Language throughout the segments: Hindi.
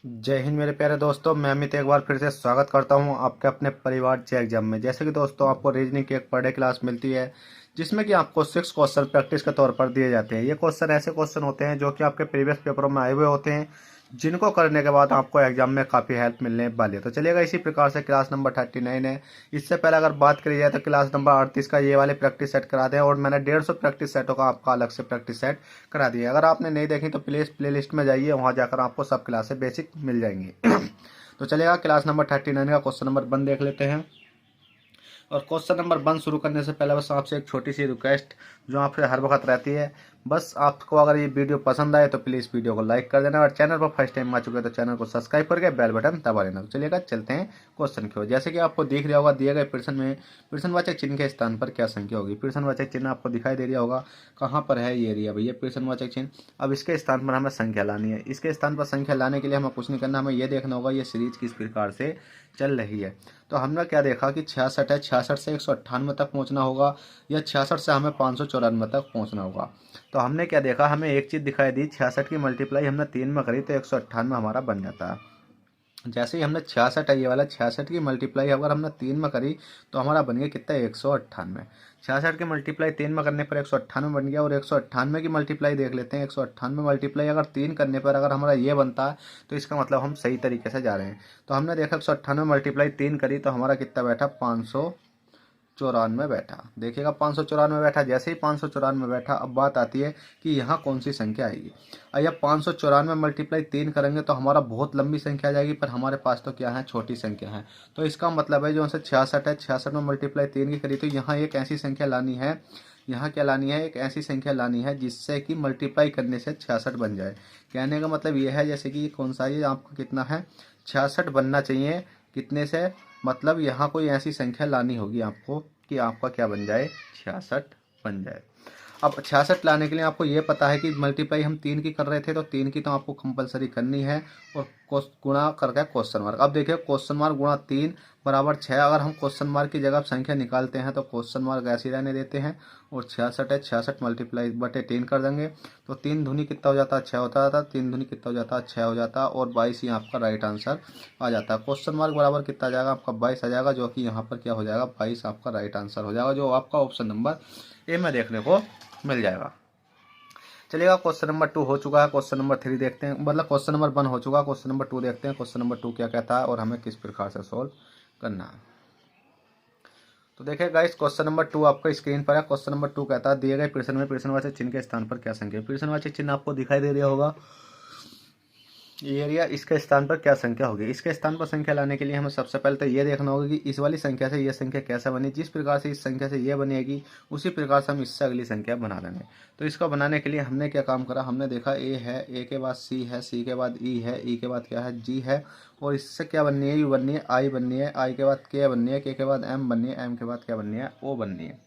जय हिंद मेरे प्यारे दोस्तों। मैं अमित एक बार फिर से स्वागत करता हूं आपके अपने परिवार जे एग्जाम में। जैसे कि दोस्तों आपको रीजनिंग की एक पर डे क्लास मिलती है जिसमें कि आपको 6 क्वेश्चन प्रैक्टिस के तौर पर दिए जाते हैं। ये क्वेश्चन ऐसे क्वेश्चन होते हैं जो कि आपके प्रीवियस पेपरों में आए हुए होते हैं, जिनको करने के बाद आपको एग्जाम में काफ़ी हेल्प मिलने वाली है। तो चलिएगा, इसी प्रकार से क्लास नंबर 39 है। इससे पहले अगर बात करी जाए तो क्लास नंबर 38 का ये वाले प्रैक्टिस सेट करा दें, और मैंने 150 प्रैक्टिस सेटों का आपका अलग से प्रैक्टिस सेट करा दिया। अगर आपने नहीं देखी तो प्लीज़ प्ले लिस्ट में जाइए, वहाँ जाकर आपको सब क्लासेस बेसिक मिल जाएंगी। तो चलिएगा, क्लास नंबर 39 का क्वेश्चन नंबर 1 देख लेते हैं। और क्वेश्चन नंबर 1 शुरू करने से पहले बस आपसे एक छोटी सी रिक्वेस्ट जो आपसे हर वक्त रहती है। बस आपको अगर ये वीडियो पसंद आए तो प्लीज़ वीडियो को लाइक कर देना, और चैनल पर फर्स्ट टाइम आ चुके हैं तो चैनल को सब्सक्राइब करके बेल बटन दबा देना। तो चलिएगा, चलते हैं क्वेश्चन की ओर। जैसे कि आपको दिख रहा होगा दिए गए प्रश्न में प्रश्नवाचक चिन्ह के स्थान पर क्या संख्या होगी। प्रश्नवाचक चिन्ह आपको दिखाई दे रहा होगा, कहाँ पर है ये एरिया भैया प्रश्नवाचक चिन्ह। अब इसके स्थान पर हमें संख्या लानी है। इसके स्थान पर संख्या लाने के लिए हमें कुछ नहीं करना, हमें ये देखना होगा ये सीरीज किस प्रकार से चल रही है। तो हमने क्या देखा कि 66 है, 66 से 198 तक पहुंचना होगा, या 66 से हमें 594 तक पहुंचना होगा। तो हमने क्या देखा, हमें एक चीज़ दिखाई दी, 66 की मल्टीप्लाई हमने 3 में करी तो 198 हमारा बन जाता है। जैसे ही हमने 66 है, ये वाला 66 की मल्टीप्लाई अगर हमने 3 में करी तो हमारा बन गया कितना, 198। 66 की मल्टीप्लाई 3 में करने पर 198 बन गया। और 198 की मल्टीप्लाई देख लेते हैं। 198 मल्टीप्लाई अगर 3 करने पर अगर हमारा ये बनता है तो इसका मतलब हम सही तरीके से जा रहे हैं। तो हमने देखा 198 मल्टीप्लाई 3 करी तो हमारा कितना बैठा, 594 बैठा। देखिएगा 594 बैठा। जैसे ही 594 बैठा, अब बात आती है कि यहाँ कौन सी संख्या आएगी। अब यह 594 मल्टीप्लाई 3 करेंगे तो हमारा बहुत लंबी संख्या आ जाएगी, पर हमारे पास तो क्या है, छोटी संख्या है। तो इसका मतलब है जो से 66 है, 66 में मल्टीप्लाई 3 की करी तो यहाँ एक ऐसी संख्या लानी है, यहाँ क्या लानी है, एक ऐसी संख्या लानी है जिससे कि मल्टीप्लाई करने से 66 बन जाए। कहने का मतलब ये है, जैसे कि कौन सा ये आपका कितना है, 66 बनना चाहिए। कितने से, मतलब यहाँ कोई ऐसी संख्या लानी होगी आपको कि आपका क्या बन जाए, 66 बन जाए। अब 66 लाने के लिए आपको ये पता है कि मल्टीप्लाई हम 3 की कर रहे थे तो 3 की तो आपको कंपलसरी करनी है, और गुणा करके क्वेश्चन मार्क। अब देखिए क्वेश्चन मार्क गुणा 3 बराबर 6। अगर हम क्वेश्चन मार्क की जगह संख्या निकालते हैं तो क्वेश्चन मार्क ऐसे ही रहने देते हैं, और 66 है, 66 मल्टीप्लाई बटे 3 कर देंगे तो 3 दूनी कितना हो जाता है, 6 होता था। 3 दूनी कितना हो जाता है, 6 हो जाता है, और 22 ही आपका राइट आंसर आ जाता है। क्वेश्चन मार्क बराबर कितना आ जाएगा आपका, 22 आ जाएगा, जो कि यहाँ पर क्या हो जाएगा, 22 आपका राइट आंसर हो जाएगा, जो आपका ऑप्शन नंबर ए में देखने को मिल जाएगा। चलिएगा, क्वेश्चन नंबर 2 हो चुका है। क्वेश्चन नंबर 3 देखते हैं, मतलब क्वेश्चन नंबर 1 हो चुका है। क्वेश्चन नंबर 2 देखते हैं, क्वेश्चन नंबर 2 क्या कहता है और हमें किस प्रकार से सोल्व करना है। तो देखिए गाइस, क्वेश्चन नंबर 2 आपका स्क्रीन पर है। क्वेश्चन नंबर 2 कहता है दिए गए प्रश्न में प्रश्नवाचक चिन्ह के स्थान पर क्या संख्या है। प्रश्नवाचक चिन्ह आपको दिखाई दे रहा होगा ये एरिया, इसके स्थान पर क्या संख्या होगी। इसके स्थान पर संख्या लाने के लिए हमें सबसे पहले तो ये देखना होगा कि इस वाली संख्या से ये संख्या कैसे बनी। जिस प्रकार से इस संख्या से ये बनेगी उसी प्रकार से हम इससे अगली संख्या बना देंगे। तो इसको बनाने के लिए हमने क्या काम करा, हमने देखा ए है, ए के बाद सी है, सी के बाद ई है, ई के बाद क्या है, जी है, और इससे क्या बननी है, यू बननी है, आई बननी है, आई के बाद के बननी है, के बाद एम बननी है, एम के बाद क्या बननी है, ओ बननी है।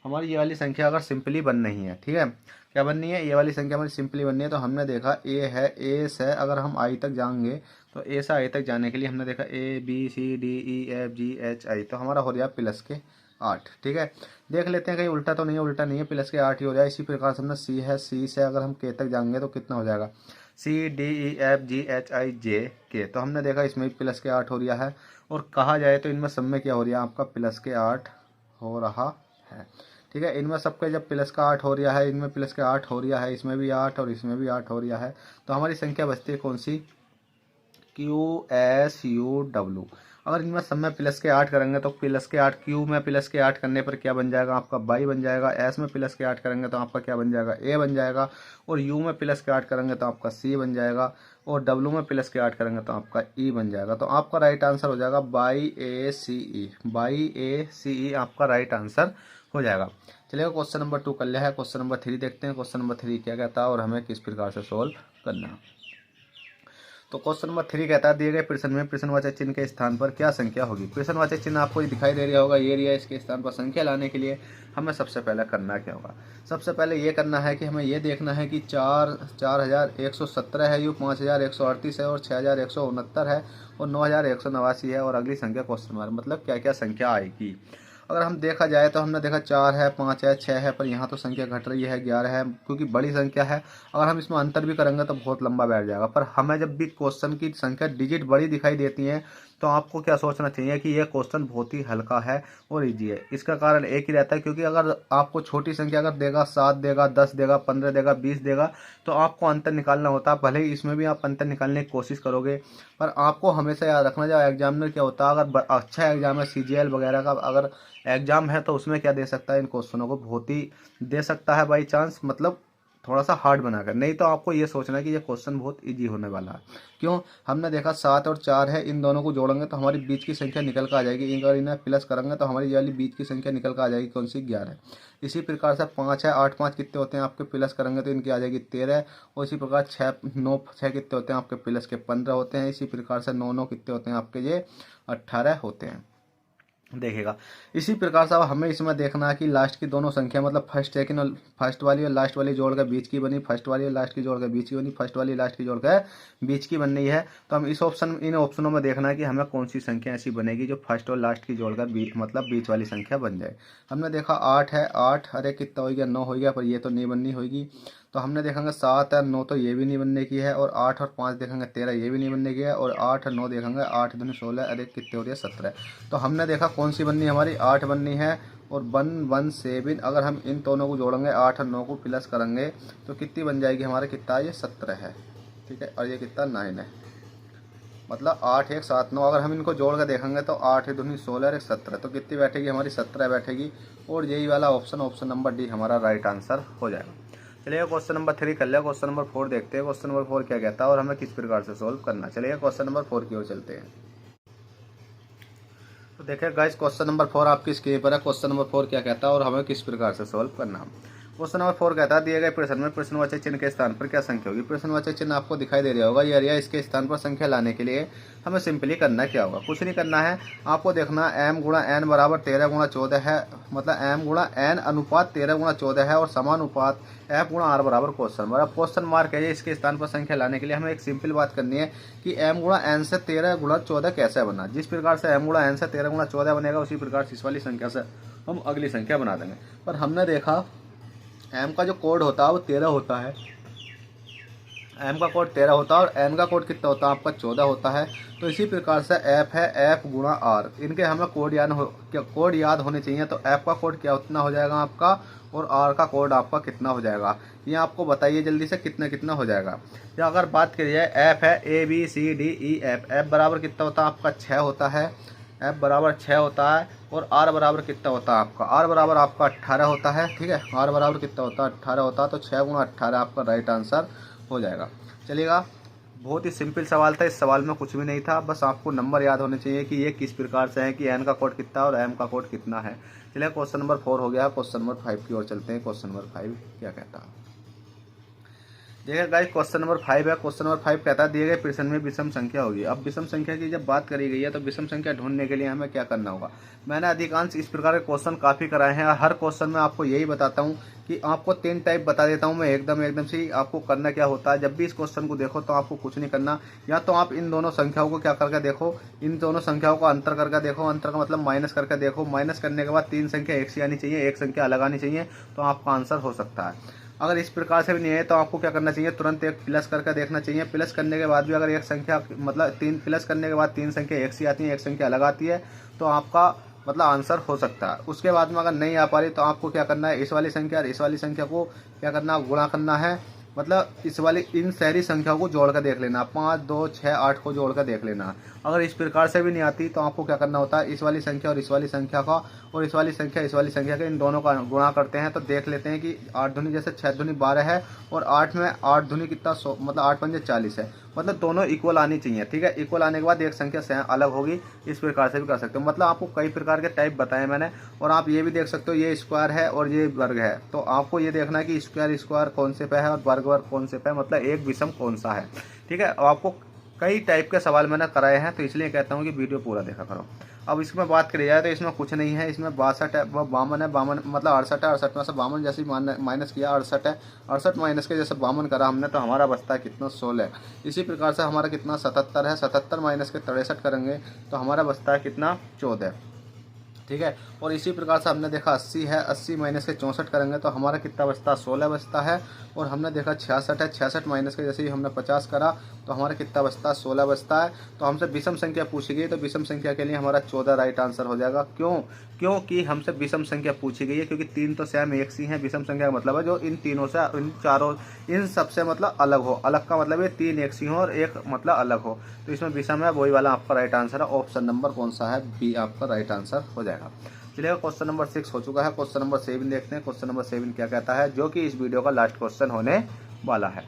हमारी ये वाली संख्या अगर सिंपली बन नहीं है, ठीक है, क्या बननी है, ये वाली संख्या हमारी सिंपली बननी है। तो हमने देखा ए है, ए से अगर हम आई तक जाएंगे तो ए से आई तक जाने के लिए हमने देखा A B C D E F G H I, तो हमारा हो गया प्लस के 8। ठीक है, देख लेते हैं कहीं उल्टा तो नहीं है, उल्टा नहीं है, प्लस के 8 ही हो जाए। इसी प्रकार से हमने सी है, सी से अगर हम के तक जाएंगे तो कितना हो जाएगा, C D E F G H I J K, तो हमने देखा इसमें भी प्लस के 8 हो रहा है। और कहा जाए तो इनमें सब में क्या हो रहा है, आपका प्लस के 8 हो रहा है। ठीक है, इनमें सबके जब प्लस का 8 हो रहा है, इनमें प्लस का 8 हो रहा है, इसमें भी 8 और इसमें भी 8 हो रहा है, तो हमारी संख्या बचती है कौन सी, क्यू एस यू डब्ल्यू। अगर इनमें सब में प्लस के 8 करेंगे तो प्लस के 8, क्यू में प्लस के 8 करने पर क्या बन जाएगा आपका, बाई बन जाएगा। एस में प्लस के 8 करेंगे तो आपका क्या बन जाएगा, ए बन जाएगा। और यू में प्लस के 8 करेंगे तो आपका सी बन जाएगा। और डब्ल्यू में प्लस के 8 करेंगे तो आपका ई बन जाएगा। तो आपका राइट आंसर हो जाएगा by A C E, by ए सी ई आपका राइट आंसर हो जाएगा। चलिए क्वेश्चन नंबर 2 कर लिया है। क्वेश्चन नंबर 3 देखते हैं, क्वेश्चन नंबर 3 क्या कहता है और हमें किस प्रकार से सोल्व करना है। तो क्वेश्चन नंबर 3 कहता है दिए गए प्रश्न में प्रश्नवाचक चिन्ह के स्थान पर क्या संख्या होगी। प्रश्नवाचक चिन्ह आपको दिखाई दे रहा होगा ये एरिया, इसके स्थान पर संख्या लाने के लिए हमें सबसे पहले करना क्या होगा, सबसे पहले ये करना है कि हमें ये देखना है कि 4117 है, यू 5138 है, और 6169 है, और 9189 है, और अगली संख्या क्वेश्चन मार्क, मतलब क्या क्या संख्या आएगी। अगर हम देखा जाए तो हमने देखा 4 है, 5 है, 6 है, पर यहाँ तो संख्या घट रही है, 11 है, क्योंकि बड़ी संख्या है। अगर हम इसमें अंतर भी करेंगे तो बहुत लंबा बैठ जाएगा। पर हमें जब भी क्वेश्चन की संख्या डिजिट बड़ी दिखाई देती है तो आपको क्या सोचना चाहिए कि यह क्वेश्चन बहुत ही हल्का है और ईजी है। इसका कारण एक ही रहता है, क्योंकि अगर आपको छोटी संख्या अगर देगा, 7 देगा, 10 देगा, 15 देगा, 20 देगा, तो आपको अंतर निकालना होता है। भले ही इसमें भी आप अंतर निकालने की कोशिश करोगे, पर आपको हमेशा याद रखना, जब एग्जामिनर क्या होता है, अगर अच्छा एग्जाम है, सीजीएल वगैरह का अगर एग्जाम है, तो उसमें क्या दे सकता है, इन क्वेश्चनों को बहुत ही दे सकता है बाई चांस, मतलब थोड़ा सा हार्ड बनाकर। नहीं तो आपको ये सोचना है कि ये क्वेश्चन बहुत इजी होने वाला है। क्यों? हमने देखा 7 और 4 है, इन दोनों को जोड़ेंगे तो हमारी बीच की संख्या निकल कर आ जाएगी। अगर इन्हें प्लस करेंगे तो हमारी ये वाली बीच की संख्या निकल कर आ जाएगी, कौन सी? 11। इसी प्रकार से 5 है, 8 5 कितने होते हैं आपके, प्लस करेंगे तो इनकी आ जाएगी 13। और इसी प्रकार 6 9 6 कितने होते हैं आपके, प्लस के 15 होते हैं। इसी प्रकार से 9 9 कितने होते हैं आपके, ये 18 होते हैं। देखेगा इसी प्रकार से अब हमें इसमें देखना है कि लास्ट की दोनों संख्या, मतलब फर्स्ट सेकंड और फर्स्ट वाली और लास्ट वाली जोड़ के बीच की बनी, फर्स्ट वाली और लास्ट की जोड़ के बीच की बनी, फर्स्ट वाली लास्ट की जोड़ के बीच की बननी है। तो हम इन ऑप्शनों में देखना है कि हमें कौन सी संख्या ऐसी बनेगी जो फर्स्ट और लास्ट की जोड़ कर मतलब बीच वाली संख्या बन जाए। हमने देखा 8 है, 8 अरे कितना हो गया, 9 हो गया, पर ये तो नहीं बननी होगी। तो हमने देखेंगे 7 है, 9 तो ये भी नहीं बनने की है, और 8 और 5 देखेंगे 13, ये भी नहीं बनने की है, और 8 और 9 देखेंगे, 8 दूनी 16, अरे कितने हो रही है, 17। तो हमने देखा कौन सी बननी है, हमारी 8 बननी है। और 1 1 7, अगर हम इन दोनों को जोड़ेंगे, 8 और 9 को प्लस करेंगे तो कितनी बन जाएगी हमारे, कितना, ये 17 है, ठीक है। और ये कितना, 9 है, मतलब 8 1 7 9। अगर हम इनको जोड़ कर देखेंगे तो 8 दूनी 16 और 1 17, तो कितनी बैठेगी हमारी, 17 बैठेगी। और यही वाला ऑप्शन नंबर डी हमारा राइट आंसर हो जाएगा। चलिए क्वेश्चन नंबर 3 कर लिया, क्वेश्चन नंबर 4 देखते हैं। क्वेश्चन नंबर 4 क्या कहता है और हमें किस प्रकार से सोल्व करना। चलिए क्वेश्चन नंबर 4 की ओर चलते हैं। तो देखिए गाइस, क्वेश्चन नंबर 4 आपकी स्क्रीन पर है। क्वेश्चन नंबर 4 क्या कहता है और हमें किस प्रकार से सोल्व करना। क्वेश्चन नंबर 4 कहता है, दिए गए प्रश्न में प्रश्नवाचक चिन्ह के स्थान पर क्या संख्या होगी। प्रश्नवाचक चिन्ह आपको दिखाई दे रहा होगा, ये एरिया। इसके स्थान पर संख्या लाने के लिए हमें सिंपली करना क्या होगा, कुछ नहीं करना है। आपको देखना m गुणा n बराबर 13 गुणा 14 है, मतलब m गुणा n अनुपात 13 गुणा 14 है, और समानुपात f गुणा r बराबर क्वेश्चन मार्क है। इसके स्थान पर संख्या लाने के लिए हमें एक सिंपल बात करनी है कि m गुणा n से 13 गुणा 14 कैसे बना। जिस प्रकार से m गुणा n से 13 गुणा 14 बनेगा, उसी प्रकार से इस वाली संख्या से हम अगली संख्या बना देंगे। पर हमने देखा m का जो कोड होता है वो 13 होता है, m का कोड 13 होता है, और n का कोड कितना होता है आपका, 14 होता है। तो इसी प्रकार से f है, f गुणा r, इनके हमें कोड याद होने चाहिए। तो f का कोड क्या उतना हो जाएगा आपका, और r का कोड आपका कितना हो जाएगा, ये आपको बताइए जल्दी से, कितना कितना हो जाएगा। या अगर बात करी जाए, f है ABCDEF, f बराबर कितना होता है आपका, 6 होता है, f बराबर 6 होता है। और r बराबर कितना होता है आपका, r बराबर आपका 18 होता है, ठीक है। r बराबर कितना होता है, 18 होता है। तो 6 गुणा 18 आपका राइट आंसर हो जाएगा। चलिएगा, बहुत ही सिंपल सवाल था, इस सवाल में कुछ भी नहीं था, बस आपको नंबर याद होने चाहिए कि ये किस प्रकार से है, कि n का कोड कितना और m का कोड कितना है। चलिए क्वेश्चन नंबर 4 हो गया, क्वेश्चन नंबर 5 की ओर चलते हैं। क्वेश्चन नंबर 5 क्या कहता है, देखिए गाइस, क्वेश्चन नंबर 5 है। क्वेश्चन नंबर 5 कहता है, दिए गए प्रश्न में विषम संख्या होगी। अब विषम संख्या की जब बात करी गई है तो विषम संख्या ढूंढने के लिए हमें क्या करना होगा। मैंने अधिकांश इस प्रकार के क्वेश्चन काफ़ी कराए हैं, और हर क्वेश्चन में आपको यही बताता हूँ कि आपको 3 टाइप बता देता हूँ मैं एकदम से ही। आपको करना क्या होता है, जब भी इस क्वेश्चन को देखो तो आपको कुछ नहीं करना, या तो आप इन दोनों संख्याओं को क्या करके देखो, इन दोनों संख्याओं को अंतर करके देखो, अंतर का मतलब माइनस करके देखो। माइनस करने के बाद 3 संख्या एक सी आनी चाहिए, एक संख्या अलग आनी चाहिए, तो आपका आंसर हो सकता है। अगर इस प्रकार से भी नहीं है तो आपको क्या करना चाहिए, तुरंत एक प्लस करके देखना चाहिए। प्लस करने के बाद भी अगर एक संख्या, मतलब 3 प्लस करने के बाद 3 संख्या एक सी आती है, एक संख्या अलग आती है, तो आपका मतलब आंसर हो सकता है। उसके बाद में अगर नहीं आ पा रही तो आपको क्या करना है, इस वाली संख्या और इस वाली संख्या को क्या करना, गुणा करना है। मतलब इस वाली इन सारी संख्याओं को जोड़ कर देख लेना, 5 2 6 8 को जोड़ कर देख लेना। अगर इस प्रकार से भी नहीं आती तो आपको क्या करना होता है, इस वाली संख्या और इस वाली संख्या का, और इस वाली संख्या के इन दोनों का गुणा करते हैं, तो देख लेते हैं कि 8 दूनी, जैसे 6 दूनी 12 है, और 8 में 8 दूनी कितना, मतलब 8 पंजे 40 है। मतलब दोनों इक्वल आनी चाहिए, ठीक है। इक्वल आने के बाद एक संख्या अलग होगी, इस प्रकार से भी कर सकते हो। मतलब आपको कई प्रकार के टाइप बताए मैंने, और आप ये भी देख सकते हो, ये स्क्वायर है और ये वर्ग है, तो आपको ये देखना है कि स्क्वायर कौन से पे है और वर्ग कौन से पे है, मतलब एक विषम कौन सा है, ठीक है। आपको कई टाइप के सवाल मैंने कराए हैं, तो इसलिए कहता हूँ कि वीडियो पूरा देखा करो। अब इसमें बात करी जाए तो इसमें कुछ नहीं है, इसमें 62 है, 52 है, 52 मतलब 68 है, 68 में से 52 जैसे माइनस किया 68 है, 68 माइनस के जैसे 52 करा हमने, तो हमारा बचता है कितना, 16। इसी प्रकार से हमारा कितना 77 है, 77 माइनस के 63 करेंगे तो हमारा बचता है कितना, 14। ठीक है। और इसी प्रकार से हमने देखा 80 है, 80 माइनस के 64 करेंगे तो हमारा कितना बचता है, 16 बचता है। और हमने देखा 66 है, 66 माइनस के जैसे ही हमने 50 करा तो हमारा कितना बचता है, 16 बचता है। तो हमसे विषम संख्या पूछी गई तो विषम संख्या के लिए हमारा 14 राइट आंसर हो जाएगा। क्योंकि हमसे विषम संख्या पूछी गई है, क्योंकि तीन तो सेम एक सी हैं। विषम संख्या का मतलब है जो इन तीनों से, इन चारों, इन सबसे मतलब अलग हो। अलग का मतलब ये तीन एक सी हो और एक मतलब अलग हो। तो इसमें विषम है, वही वाला आपका राइट आंसर है। ऑप्शन नंबर कौन सा है, बी आपका राइट आंसर हो जाएगा। चलिए क्वेश्चन नंबर 6 हो चुका है। क्वेश्चन नंबर 7 देखते हैं। क्वेश्चन नंबर 7 क्या कहता है, जो कि इस वीडियो का लास्ट क्वेश्चन होने वाला है।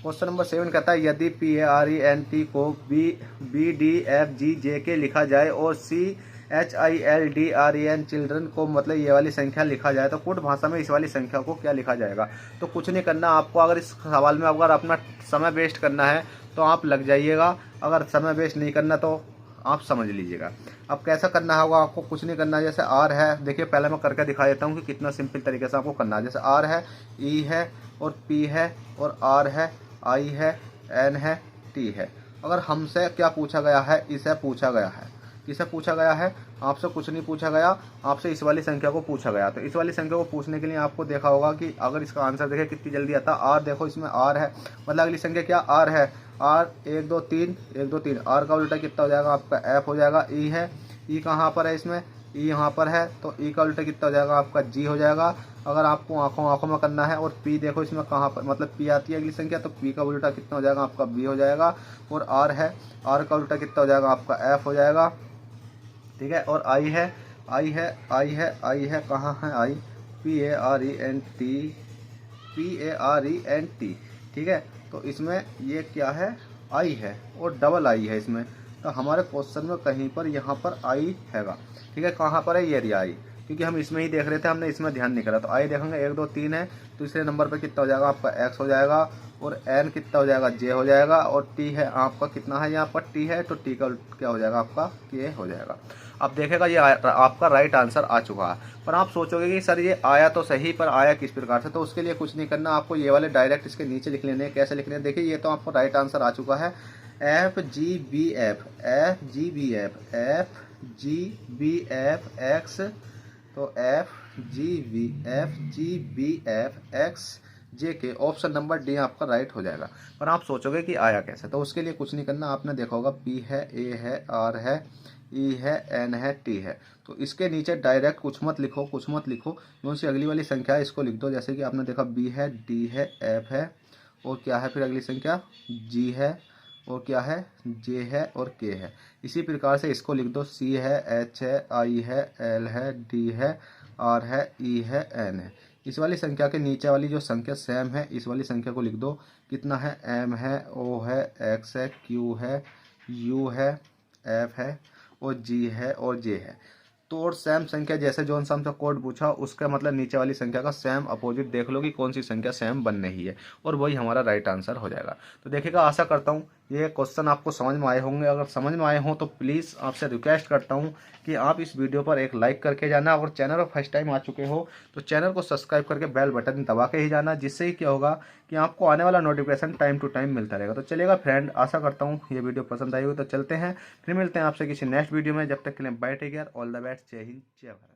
क्वेश्चन नंबर 7 कहता है यदि PARENT को BDFGJ के लिखा जाए और CHILDREN चिल्ड्रन को मतलब ये वाली संख्या लिखा जाए तो कुट भाषा में इस वाली संख्या को क्या लिखा जाएगा। तो कुछ नहीं करना आपको। अगर इस सवाल में अगर अपना समय वेस्ट करना है तो आप लग जाइएगा, अगर समय वेस्ट नहीं करना तो आप समझ लीजिएगा। अब कैसा करना होगा, आपको कुछ नहीं करना है। जैसे आर है, देखिए पहले मैं करके दिखा देता हूँ कि कितना सिंपल तरीके से आपको करना है। जैसे आर है, ई है और पी है और आर है, आई है, एन है, टी है। अगर हमसे क्या पूछा गया है, इसे पूछा गया है। किसे पूछा गया है, आपसे कुछ नहीं पूछा गया, आपसे इस वाली संख्या को पूछा गया। तो इस वाली संख्या को पूछने के लिए आपको देखा होगा कि अगर इसका आंसर देखें कितनी जल्दी आता है। आर देखो, इसमें आर है, मतलब अगली संख्या क्या आर है। आर 1 2 3 1 2 3, आर का उल्टा कितना हो जाएगा आपका, एफ हो जाएगा। ई है, ई कहाँ पर है, इसमें ई यहाँ पर है तो ई का उल्टा कितना हो जाएगा आपका, जी हो जाएगा। अगर आपको आंखों आंखों में करना है। और पी देखो, इसमें कहाँ पर मतलब पी आती है अगली संख्या, तो पी का उल्टा कितना हो जाएगा आपका, बी हो जाएगा। और आर है, आर का उल्टा कितना हो जाएगा आपका, एफ हो जाएगा। ठीक है। और आई है, आई है, आई है, आई है, कहाँ है आई, PARENT, PARENT। ठीक है। तो इसमें ये क्या है, आई है और डबल आई है इसमें। तो हमारे क्वेश्चन में कहीं पर यहाँ पर आई हैगा। ठीक है। कहाँ पर है, ये रही आई, क्योंकि हम इसमें ही देख रहे थे, हमने इसमें ध्यान नहीं करा। तो आई देखेंगे 1 2 3 है, दूसरे नंबर पर कितना हो जाएगा आपका, एक्स हो जाएगा। और एन कितना हो जाएगा, जे हो जाएगा। और टी है आपका कितना है, यहाँ पर टी है तो टी का क्या हो जाएगा आपका, के हो जाएगा। अब देखेगा ये आपका राइट आंसर आ चुका है। पर आप सोचोगे कि सर ये आया तो सही, पर आया किस प्रकार से। तो उसके लिए कुछ नहीं करना, आपको ये वाले डायरेक्ट इसके नीचे लिख लेने हैं। कैसे लिखने हैं, देखिए ये तो आपको राइट आंसर आ चुका है। FGBF, FGBF, FGBF एक्स, तो FGBF एक्स जे के, ऑप्शन नंबर डी आपका राइट हो जाएगा। पर आप सोचोगे कि आया कैसे, तो उसके लिए कुछ नहीं करना। आपने देखा होगा पी है, ए है, आर है, ई है, एन है, टी है। तो इसके नीचे डायरेक्ट कुछ मत लिखो, कुछ मत लिखो, कौन सी अगली वाली संख्या है इसको लिख दो। जैसे कि आपने देखा बी है, डी है, एफ है, और क्या है फिर अगली संख्या, जी है, और क्या है, जे है और के है। इसी प्रकार से इसको लिख दो, सी है, एच है, आई है, एल है, डी है, आर है, ई है, एन है। इस वाली संख्या के नीचे वाली जो संख्या सेम है, इस वाली संख्या को लिख दो। कितना है, एम है, ओ है, एक्स है, क्यू है, यू है, एफ है, और जी है और जे है। तो और सेम संख्या, जैसे जो सा हमसे कोड पूछा उसका मतलब नीचे वाली संख्या का सेम अपोजिट देख लो कि कौन सी संख्या सेम बन रही है, और वही हमारा राइट आंसर हो जाएगा। तो देखिएगा, आशा करता हूँ ये क्वेश्चन आपको समझ में आए होंगे। अगर समझ में आए हों तो प्लीज़ आपसे रिक्वेस्ट करता हूँ कि आप इस वीडियो पर एक लाइक करके जाना। अगर चैनल पर फर्स्ट टाइम आ चुके हो तो चैनल को सब्सक्राइब करके बेल बटन दबा के ही जाना, जिससे ही क्या होगा कि आपको आने वाला नोटिफिकेशन टाइम टू टाइम मिलता रहेगा। तो चलेगा फ्रेंड, आशा करता हूँ ये वीडियो पसंद आई हो। तो चलते हैं, फिर मिलते हैं आपसे किसी नेक्स्ट वीडियो में। जब तक के लिए bye, take care, all the best, जय हिंद, जय भारत।